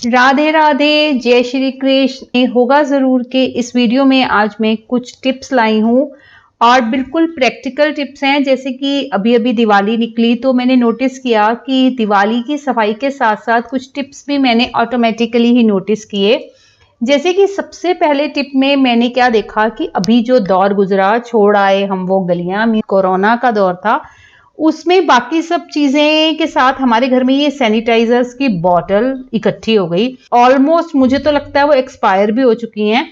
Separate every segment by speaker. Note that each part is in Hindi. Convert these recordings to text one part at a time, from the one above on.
Speaker 1: राधे राधे, जय श्री कृष्ण। होगा जरूर के इस वीडियो में आज मैं कुछ टिप्स लाई हूँ और बिल्कुल प्रैक्टिकल टिप्स हैं। जैसे कि अभी अभी दिवाली निकली तो मैंने नोटिस किया कि दिवाली की सफाई के साथ साथ कुछ टिप्स भी मैंने ऑटोमेटिकली ही नोटिस किए। जैसे कि सबसे पहले टिप में मैंने क्या देखा कि अभी जो दौर गुजरा, छोड़ आए हम वो गलियां, कोरोना का दौर था, उसमें बाकी सब चीजें के साथ हमारे घर में ये सैनिटाइजर्स की बॉटल इकट्ठी हो गई। ऑलमोस्ट मुझे तो लगता है वो एक्सपायर भी हो चुकी हैं।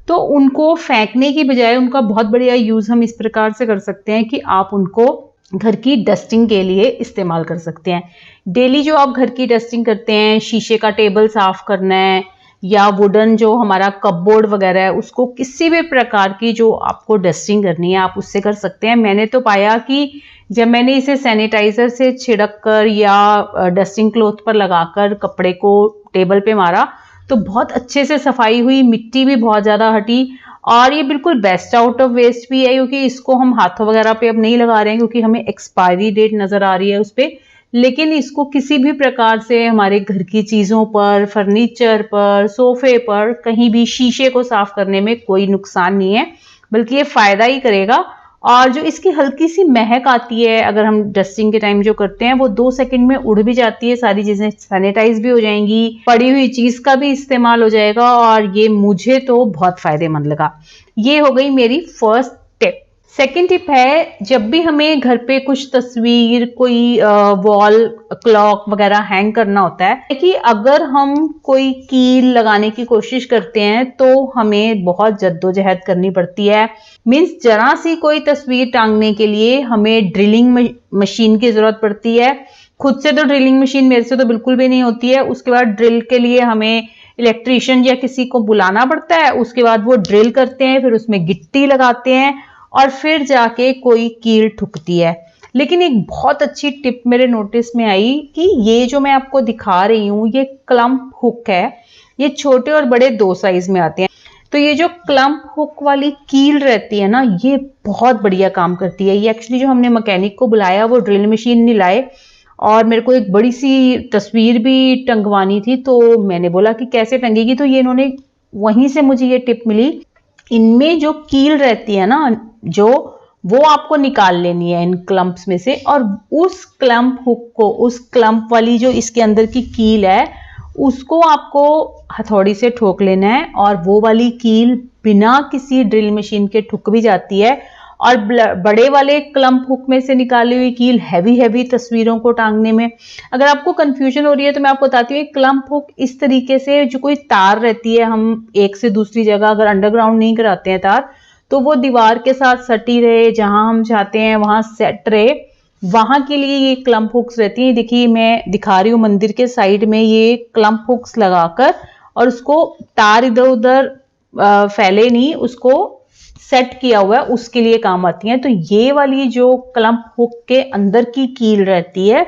Speaker 1: तो उनको फेंकने की बजाय उनका बहुत बढ़िया यूज हम इस प्रकार से कर सकते हैं कि आप उनको घर की डस्टिंग के लिए इस्तेमाल कर सकते हैं। डेली जो आप घर की डस्टिंग करते हैं, शीशे का टेबल साफ करना है या वुडन जो हमारा कपबोर्ड वगैरह है, उसको किसी भी प्रकार की जो आपको डस्टिंग करनी है आप उससे कर सकते हैं। मैंने तो पाया कि जब मैंने इसे सैनिटाइजर से छिड़क कर या डस्टिंग क्लॉथ पर लगाकर कपड़े को टेबल पे मारा तो बहुत अच्छे से सफाई हुई, मिट्टी भी बहुत ज्यादा हटी और ये बिल्कुल बेस्ट आउट ऑफ वेस्ट भी है, क्योंकि इसको हम हाथों वगैरह पे अब नहीं लगा रहे हैं क्योंकि हमें एक्सपायरी डेट नजर आ रही है उस पे। लेकिन इसको किसी भी प्रकार से हमारे घर की चीजों पर, फर्नीचर पर, सोफे पर, कहीं भी शीशे को साफ करने में कोई नुकसान नहीं है, बल्कि ये फायदा ही करेगा। और जो इसकी हल्की सी महक आती है अगर हम डस्टिंग के टाइम जो करते हैं, वो 2 सेकंड में उड़ भी जाती है, सारी चीजें सैनिटाइज भी हो जाएंगी, पड़ी हुई चीज का भी इस्तेमाल हो जाएगा और ये मुझे तो बहुत फायदेमंद लगा। ये हो गई मेरी फर्स्ट टिप। सेकेंड टिप है, जब भी हमें घर पे कुछ तस्वीर, कोई वॉल क्लॉक वगैरह हैंग करना होता है कि अगर हम कोई कील लगाने की कोशिश करते हैं तो हमें बहुत जद्दोजहद करनी पड़ती है। मीन्स जरा सी कोई तस्वीर टांगने के लिए हमें ड्रिलिंग मशीन की जरूरत पड़ती है। खुद से तो ड्रिलिंग मशीन मेरे से तो बिल्कुल भी नहीं होती है। उसके बाद ड्रिल के लिए हमें इलेक्ट्रीशियन या किसी को बुलाना पड़ता है, उसके बाद वो ड्रिल करते हैं, फिर उसमें गिट्टी लगाते हैं और फिर जाके कोई कील ठुकती है। लेकिन एक बहुत अच्छी टिप मेरे नोटिस में आई कि ये जो मैं आपको दिखा रही हूँ, ये क्लम्प हुक है। ये छोटे और बड़े 2 साइज में आते हैं। तो ये जो क्लम्प हुक वाली कील रहती है ना, ये बहुत बढ़िया काम करती है। ये एक्चुअली जो हमने मैकेनिक को बुलाया वो ड्रिल मशीन नहीं लाए और मेरे को एक बड़ी सी तस्वीर भी टंगवानी थी, तो मैंने बोला कि कैसे टंगेगी, तो ये इन्होंने वहीं से मुझे ये टिप मिली। इनमें जो कील रहती है ना, जो वो आपको निकाल लेनी है इन क्लम्प्स में से, और उस क्लम्प हुक को, उस क्लम्प वाली जो इसके अंदर की कील है, उसको आपको हथौड़ी से ठोक लेना है और वो वाली कील बिना किसी ड्रिल मशीन के ठुक भी जाती है। और बड़े वाले क्लम्प हुक में से निकाली हुई कील हैवी हैवी तस्वीरों को टांगने में। अगर आपको कंफ्यूजन हो रही है तो मैं आपको बताती हूँ, क्लम्प हुक इस तरीके से, जो कोई तार रहती है, हम एक से दूसरी जगह अगर अंडरग्राउंड नहीं कराते हैं तार, तो वो दीवार के साथ सटी रहे, जहां हम चाहते हैं वहां सेट रहे, वहां के लिए ये क्लम्प हुक्स रहती हैं। देखिए मैं दिखा रही हूँ मंदिर के साइड में ये क्लम्प हुक्स लगाकर, और उसको तार इधर उधर फैले नहीं, उसको सेट किया हुआ है, उसके लिए काम आती हैं। तो ये वाली जो क्लम्प हुक के अंदर की कील रहती है,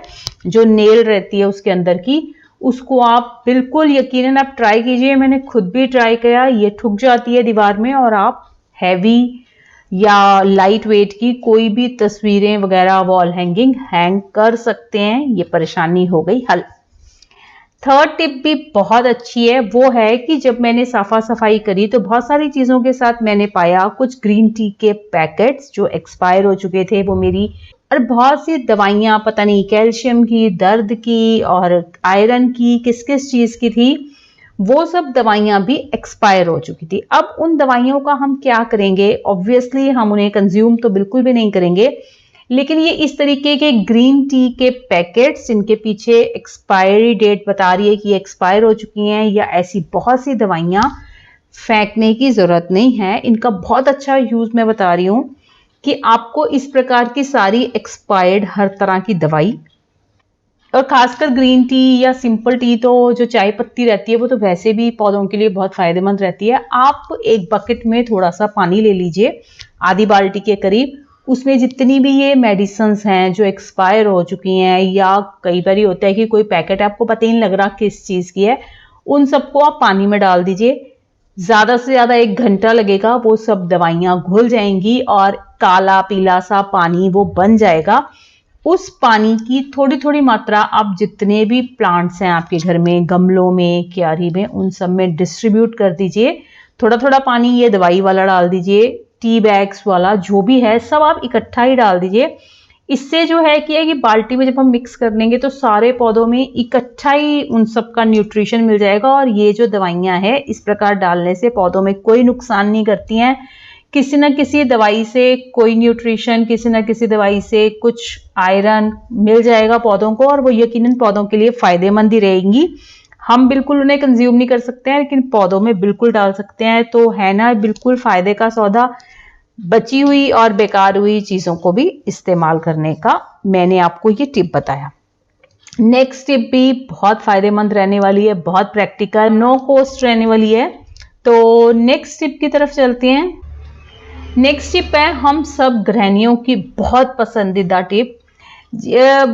Speaker 1: जो नेल रहती है उसके अंदर की, उसको आप बिल्कुल यकीनन आप ट्राई कीजिए। मैंने खुद भी ट्राई किया, ये ठुक जाती है दीवार में और आप हैवी या लाइट वेट की कोई भी तस्वीरें वगैरह वॉल हैंगिंग हैंग कर सकते हैं। ये परेशानी हो गई हल। थर्ड टिप भी बहुत अच्छी है। वो है कि जब मैंने साफा सफाई करी तो बहुत सारी चीजों के साथ मैंने पाया कुछ ग्रीन टी के पैकेट्स जो एक्सपायर हो चुके थे, वो मेरी, और बहुत सी दवाइयां, पता नहीं कैल्शियम की, दर्द की और आयरन की, किस किस चीज की थी, वो सब दवाइयां भी एक्सपायर हो चुकी थी। अब उन दवाइयों का हम क्या करेंगे? ऑब्वियसली हम उन्हें कंज्यूम तो बिल्कुल भी नहीं करेंगे, लेकिन ये इस तरीके के ग्रीन टी के पैकेट्स जिनके पीछे एक्सपायरी डेट बता रही है कि ये एक्सपायर हो चुकी हैं, या ऐसी बहुत सी दवाइयां, फेंकने की जरूरत नहीं है। इनका बहुत अच्छा यूज मैं बता रही हूं कि आपको इस प्रकार की सारी एक्सपायर्ड हर तरह की दवाई, और खासकर ग्रीन टी या सिंपल टी, तो जो चाय पत्ती रहती है वो तो वैसे भी पौधों के लिए बहुत फायदेमंद रहती है। आप एक बकेट में थोड़ा सा पानी ले लीजिए, आधी बाल्टी के करीब, उसमें जितनी भी ये मेडिसिन्स हैं जो एक्सपायर हो चुकी हैं, या कई बार ये होता है कि कोई पैकेट आपको पता ही नहीं लग रहा किस चीज की है, उन सबको आप पानी में डाल दीजिए। ज्यादा से ज्यादा 1 घंटा लगेगा, वो सब दवाइयां घुल जाएंगी और काला पीला सा पानी वो बन जाएगा। उस पानी की थोड़ी थोड़ी मात्रा आप जितने भी प्लांट्स हैं आपके घर में, गमलों में, क्यारी में, उन सब में डिस्ट्रीब्यूट कर दीजिए। थोड़ा थोड़ा पानी ये दवाई वाला डाल दीजिए, टी बैग्स वाला जो भी है सब आप इकट्ठा ही डाल दीजिए। इससे जो है कि बाल्टी में जब हम मिक्स कर लेंगे तो सारे पौधों में इकट्ठा ही उन सब का न्यूट्रिशन मिल जाएगा। और ये जो दवाइयाँ हैं इस प्रकार डालने से पौधों में कोई नुकसान नहीं करती हैं। किसी न किसी दवाई से कोई न्यूट्रिशन, किसी न किसी दवाई से कुछ आयरन मिल जाएगा पौधों को, और वो यकीनन पौधों के लिए फायदेमंद ही रहेंगी। हम बिल्कुल उन्हें कंज्यूम नहीं कर सकते हैं, लेकिन पौधों में बिल्कुल डाल सकते हैं। तो है ना बिल्कुल फायदे का सौदा, बची हुई और बेकार हुई चीजों को भी इस्तेमाल करने का मैंने आपको ये टिप बताया। नेक्स्ट टिप भी बहुत फायदेमंद रहने वाली है, बहुत प्रैक्टिकल, नो कॉस्ट रहने वाली है। तो नेक्स्ट टिप की तरफ चलते हैं। नेक्स्ट टिप है हम सब गृहिणियों की बहुत पसंदीदा टिप।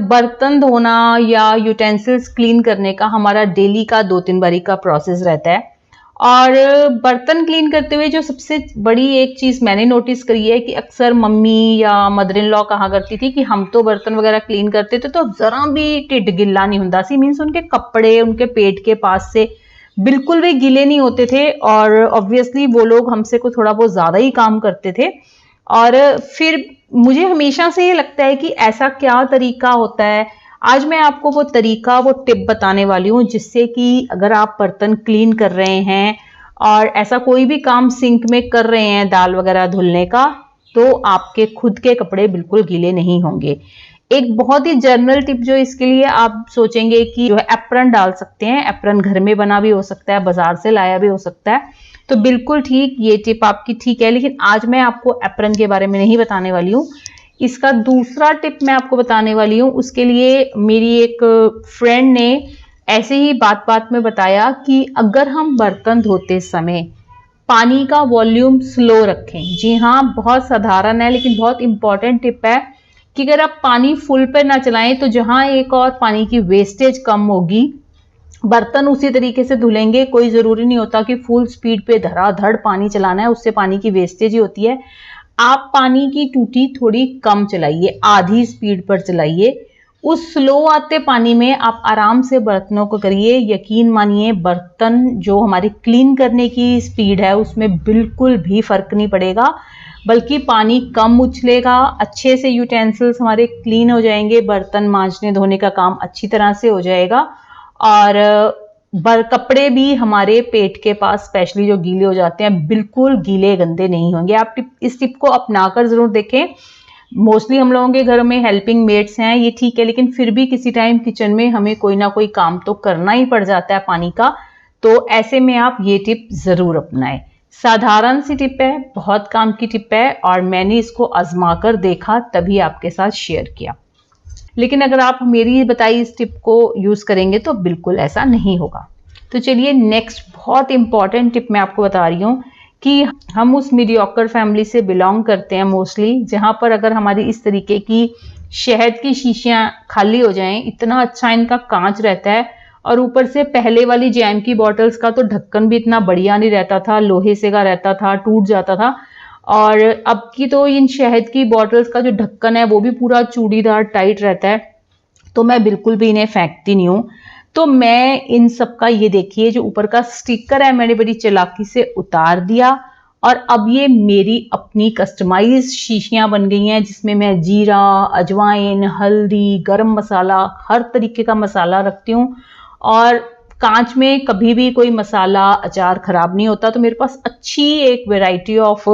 Speaker 1: बर्तन धोना या यूटेंसिल्स क्लीन करने का हमारा डेली का 2-3 बारी का प्रोसेस रहता है। और बर्तन क्लीन करते हुए जो सबसे बड़ी एक चीज मैंने नोटिस करी है कि अक्सर मम्मी या मदर इन लॉ कहा करती थी कि हम तो बर्तन वगैरह क्लीन करते थे तो जरा भी टिड गिल्ला नहीं हुंदा सी, मीन्स उनके कपड़े उनके पेट के पास से बिल्कुल भी गीले नहीं होते थे। और ऑब्वियसली वो लोग हमसे को थोड़ा बहुत ज्यादा ही काम करते थे। और फिर मुझे हमेशा से ये लगता है कि ऐसा क्या तरीका होता है। आज मैं आपको वो तरीका, वो टिप बताने वाली हूँ जिससे कि अगर आप बर्तन क्लीन कर रहे हैं और ऐसा कोई भी काम सिंक में कर रहे हैं दाल वगैरह धुलने का, तो आपके खुद के कपड़े बिल्कुल गीले नहीं होंगे। एक बहुत ही जनरल टिप जो इसके लिए आप सोचेंगे कि जो है एप्रन डाल सकते हैं। एप्रन घर में बना भी हो सकता है, बाजार से लाया भी हो सकता है, तो बिल्कुल ठीक, ये टिप आपकी ठीक है। लेकिन आज मैं आपको एप्रन के बारे में नहीं बताने वाली हूँ। इसका दूसरा टिप मैं आपको बताने वाली हूँ। उसके लिए मेरी एक फ्रेंड ने ऐसे ही बात बात में बताया कि अगर हम बर्तन धोते समय पानी का वॉल्यूम स्लो रखें। जी हाँ, बहुत साधारण है लेकिन बहुत इंपॉर्टेंट टिप है कि अगर आप पानी फुल पर ना चलाएं तो जहां एक और पानी की वेस्टेज कम होगी, बर्तन उसी तरीके से धुलेंगे। कोई जरूरी नहीं होता कि फुल स्पीड पे धड़ाधड़ पानी चलाना है, उससे पानी की वेस्टेज ही होती है। आप पानी की टूटी थोड़ी कम चलाइए, आधी स्पीड पर चलाइए। उस स्लो आते पानी में आप आराम से बर्तनों को करिए। यकीन मानिए बर्तन जो हमारी क्लीन करने की स्पीड है उसमें बिल्कुल भी फर्क नहीं पड़ेगा, बल्कि पानी कम उछलेगा। अच्छे से यूटेंसिल्स हमारे क्लीन हो जाएंगे, बर्तन मांजने धोने का काम अच्छी तरह से हो जाएगा। और कपड़े भी हमारे पेट के पास स्पेशली जो गीले हो जाते हैं बिल्कुल गीले गंदे नहीं होंगे। आप इस टिप को अपनाकर जरूर देखें। मोस्टली हम लोगों के घरों में हेल्पिंग मेड्स हैं, ये ठीक है, लेकिन फिर भी किसी टाइम किचन में हमें कोई ना कोई काम तो करना ही पड़ जाता है पानी का। तो ऐसे में आप ये टिप जरूर अपनाएं। साधारण सी टिप है, बहुत काम की टिप है, और मैंने इसको आजमा कर देखा तभी आपके साथ शेयर किया। लेकिन अगर आप मेरी बताई इस टिप को यूज करेंगे तो बिल्कुल ऐसा नहीं होगा। तो चलिए नेक्स्ट बहुत इंपॉर्टेंट टिप मैं आपको बता रही हूँ कि हम उस मीडियोकर फैमिली से बिलोंग करते हैं मोस्टली, जहां पर अगर हमारी इस तरीके की शहद की शीशियां खाली हो जाएं, इतना अच्छा इनका कांच रहता है, और ऊपर से पहले वाली जैम की बॉटल्स का तो ढक्कन भी इतना बढ़िया नहीं रहता था, लोहे से का रहता था, टूट जाता था। और अब की तो इन शहद की बॉटल्स का जो ढक्कन है वो भी पूरा चूड़ीदार टाइट रहता है, तो मैं बिल्कुल भी इन्हें फेंकती नहीं हूँ। तो मैं इन सब का ये देखिए जो ऊपर का स्टिकर है मैंने बड़ी चालाकी से उतार दिया, और अब ये मेरी अपनी कस्टमाइज शीशियां बन गई हैं जिसमें मैं जीरा, अजवाइन, हल्दी, गरम मसाला, हर तरीके का मसाला रखती हूँ। और कांच में कभी भी कोई मसाला अचार खराब नहीं होता, तो मेरे पास अच्छी एक वैरायटी ऑफ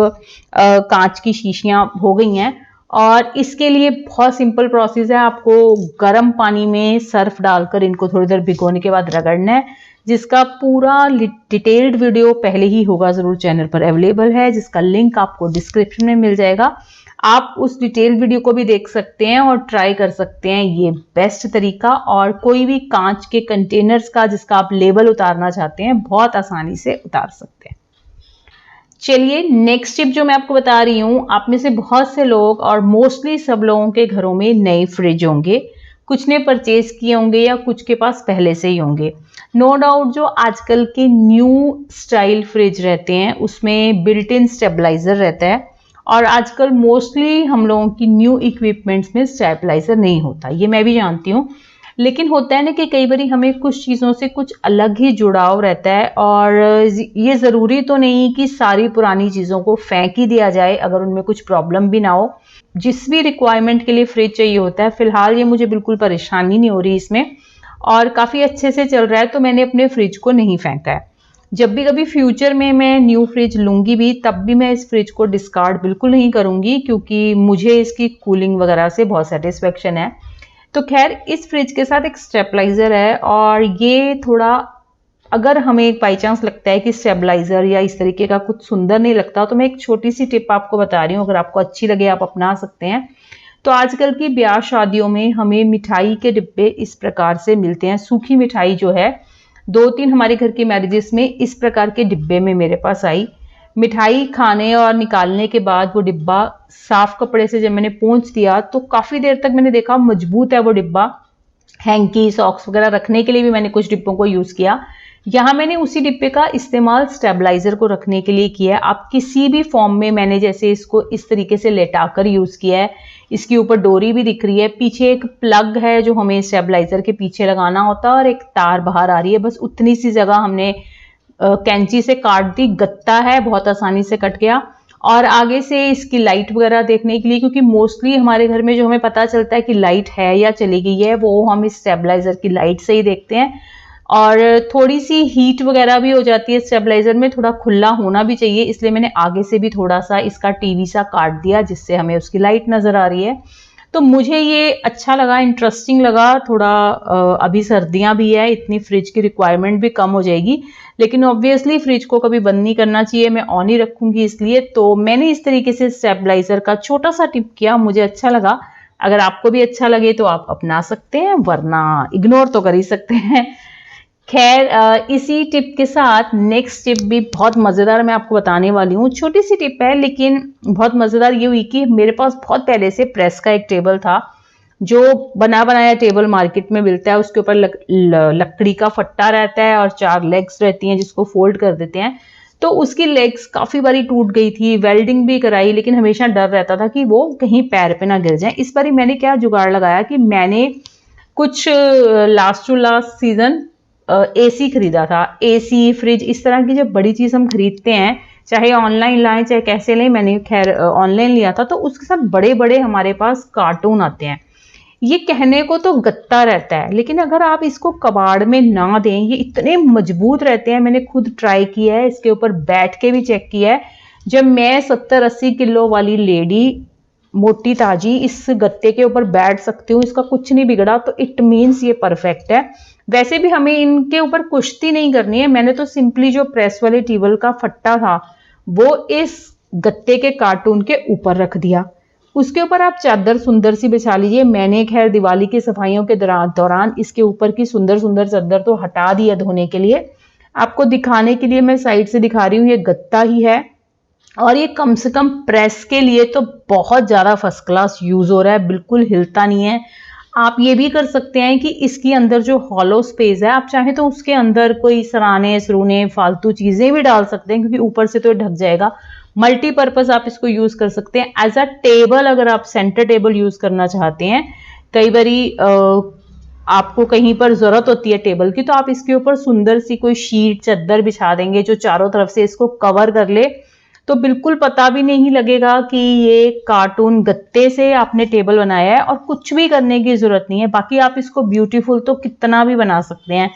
Speaker 1: कांच की शीशियां हो गई हैं। और इसके लिए बहुत सिंपल प्रोसेस है, आपको गर्म पानी में सर्फ डालकर इनको थोड़ी देर भिगोने के बाद रगड़ना है, जिसका पूरा डिटेल्ड वीडियो पहले ही होगा जरूर चैनल पर अवेलेबल है, जिसका लिंक आपको डिस्क्रिप्शन में मिल जाएगा। आप उस डिटेल वीडियो को भी देख सकते हैं और ट्राई कर सकते हैं, ये बेस्ट तरीका। और कोई भी कांच के कंटेनर्स का जिसका आप लेबल उतारना चाहते हैं बहुत आसानी से उतार सकते हैं। चलिए नेक्स्ट टिप जो मैं आपको बता रही हूँ, आप में से बहुत से लोग और मोस्टली सब लोगों के घरों में नए फ्रिज होंगे, कुछ ने परचेज किए होंगे या कुछ के पास पहले से ही होंगे। नो डाउट जो आजकल के न्यू स्टाइल फ्रिज रहते हैं उसमें बिल्ट इन स्टेबलाइजर रहता है, और आजकल मोस्टली हम लोगों की न्यू इक्विपमेंट्स में स्टेबलाइजर नहीं होता, ये मैं भी जानती हूँ। लेकिन होता है ना कि कई बार हमें कुछ चीज़ों से कुछ अलग ही जुड़ाव रहता है, और ये ज़रूरी तो नहीं कि सारी पुरानी चीज़ों को फेंक ही दिया जाए अगर उनमें कुछ प्रॉब्लम भी ना हो। जिस भी रिक्वायरमेंट के लिए फ्रिज चाहिए होता है, फिलहाल ये मुझे बिल्कुल परेशानी नहीं हो रही इसमें, और काफ़ी अच्छे से चल रहा है, तो मैंने अपने फ्रिज को नहीं फेंका है। जब भी कभी फ्यूचर में मैं न्यू फ्रिज लूंगी भी, तब भी मैं इस फ्रिज को डिस्कार्ड बिल्कुल नहीं करूंगी, क्योंकि मुझे इसकी कूलिंग वगैरह से बहुत सेटिस्फेक्शन है। तो खैर, इस फ्रिज के साथ एक स्टेबलाइजर है, और ये थोड़ा, अगर हमें बाई चांस लगता है कि स्टेबलाइजर या इस तरीके का कुछ सुंदर नहीं लगता, तो मैं एक छोटी सी टिप आपको बता रही हूँ, अगर आपको अच्छी लगे आप अपना सकते हैं। तो आजकल की ब्याह शादियों में हमें मिठाई के डिब्बे इस प्रकार से मिलते हैं। सूखी मिठाई जो है, 2-3 हमारे घर की मैरिजेस में इस प्रकार के डिब्बे में मेरे पास आई। मिठाई खाने और निकालने के बाद वो डिब्बा साफ कपड़े से जब मैंने पोंछ दिया, तो काफ़ी देर तक मैंने देखा मजबूत है वो डिब्बा। हैंकी, सॉक्स वगैरह रखने के लिए भी मैंने कुछ डिब्बों को यूज़ किया। यहाँ मैंने उसी डिब्बे का इस्तेमाल स्टेबलाइजर को रखने के लिए किया है। आप किसी भी फॉर्म में, मैंने जैसे इसको इस तरीके से लेटाकर यूज़ किया है। इसके ऊपर डोरी भी दिख रही है, पीछे एक प्लग है जो हमें स्टेबलाइजर के पीछे लगाना होता है, और एक तार बाहर आ रही है। बस उतनी सी जगह हमने कैंची से काट दी, गत्ता है, बहुत आसानी से कट गया। और आगे से इसकी लाइट वगैरह देखने के लिए, क्योंकि मोस्टली हमारे घर में जो हमें पता चलता है कि लाइट है या चली गई है, वो हम इस स्टेबलाइजर की लाइट से ही देखते हैं। और थोड़ी सी हीट वगैरह भी हो जाती है स्टेबलाइजर में, थोड़ा खुला होना भी चाहिए, इसलिए मैंने आगे से भी थोड़ा सा इसका टीवी सा काट दिया, जिससे हमें उसकी लाइट नजर आ रही है। तो मुझे ये अच्छा लगा, इंटरेस्टिंग लगा थोड़ा। अभी सर्दियां भी है, इतनी फ्रिज की रिक्वायरमेंट भी कम हो जाएगी, लेकिन ऑब्वियसली फ्रिज को कभी बंद नहीं करना चाहिए, मैं ऑन ही रखूंगी। इसलिए तो मैंने इस तरीके से स्टेबलाइजर का छोटा सा टिप किया, मुझे अच्छा लगा। अगर आपको भी अच्छा लगे तो आप अपना सकते हैं, वरना इग्नोर तो कर ही सकते हैं। खैर, इसी टिप के साथ नेक्स्ट टिप भी बहुत मज़ेदार मैं आपको बताने वाली हूँ। छोटी सी टिप है, लेकिन बहुत मज़ेदार ये हुई कि मेरे पास बहुत पहले से प्रेस का एक टेबल था, जो बना बनाया टेबल मार्केट में मिलता है। उसके ऊपर लकड़ी का फट्टा रहता है और 4 लेग्स रहती हैं, जिसको फोल्ड कर देते हैं। तो उसकी लेग्स काफ़ी बारी टूट गई थी, वेल्डिंग भी कराई, लेकिन हमेशा डर रहता था कि वो कहीं पैर पे ना गिर जाए। इस बारी मैंने क्या जुगाड़ लगाया कि मैंने कुछ last to last season AC खरीदा था। एसी, फ्रिज, इस तरह की जब बड़ी चीज़ हम खरीदते हैं, चाहे ऑनलाइन लाएं चाहे कैसे लें, मैंने खैर ऑनलाइन लिया था, तो उसके साथ बड़े बड़े हमारे पास कार्टून आते हैं। ये कहने को तो गत्ता रहता है, लेकिन अगर आप इसको कबाड़ में ना दें, ये इतने मजबूत रहते हैं। मैंने खुद ट्राई किया है, इसके ऊपर बैठ के भी चेक किया है। जब मैं 70-80 किलो वाली लेडी, मोटी ताजी, इस गत्ते के ऊपर बैठ सकती हूँ, इसका कुछ नहीं बिगड़ा, तो इट मीन्स ये परफेक्ट है। वैसे भी हमें इनके ऊपर कुश्ती नहीं करनी है। मैंने तो सिंपली जो प्रेस वाले टेबल का फट्टा था, वो इस गत्ते के कार्टून के ऊपर रख दिया। उसके ऊपर आप चादर सुंदर सी बिछा लीजिए। मैंने खैर दिवाली की सफाइयों के दौरान इसके ऊपर की सुंदर सुंदर चादर तो हटा दिया धोने के लिए। आपको दिखाने के लिए मैं साइड से दिखा रही हूँ, ये गत्ता ही है, और ये कम से कम प्रेस के लिए तो बहुत ज़्यादा फर्स्ट क्लास यूज़ हो रहा है, बिल्कुल हिलता नहीं है। आप ये भी कर सकते हैं कि इसके अंदर जो हॉलो स्पेस है, आप चाहें तो उसके अंदर कोई सराने सरूने फालतू चीज़ें भी डाल सकते हैं, क्योंकि ऊपर से तो ढक जाएगा। मल्टीपर्पज़ आप इसको यूज़ कर सकते हैं एज अ टेबल। अगर आप सेंटर टेबल यूज़ करना चाहते हैं, कई बारी आपको कहीं पर ज़रूरत होती है टेबल की, तो आप इसके ऊपर सुंदर सी कोई शीट चादर बिछा देंगे जो चारों तरफ से इसको कवर कर ले, तो बिल्कुल पता भी नहीं लगेगा कि ये कार्टून गत्ते से आपने टेबल बनाया है, और कुछ भी करने की जरूरत नहीं है। बाकी आप इसको ब्यूटीफुल तो कितना भी बना सकते हैं।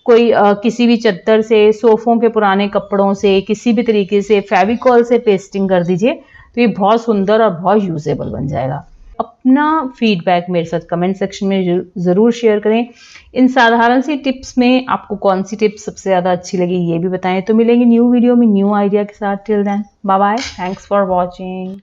Speaker 1: कोई किसी भी चद्दर से, सोफों के पुराने कपड़ों से, किसी भी तरीके से फेविकॉल से पेस्टिंग कर दीजिए, तो ये बहुत सुंदर और बहुत यूजेबल बन जाएगा। अपना फीडबैक मेरे साथ कमेंट सेक्शन में ज़रूर शेयर करें। इन साधारण सी टिप्स में आपको कौन सी टिप्स सबसे ज़्यादा अच्छी लगी, ये भी बताएं। तो मिलेंगे न्यू वीडियो में न्यू आइडिया के साथ। Till then, bye bye, thanks for watching.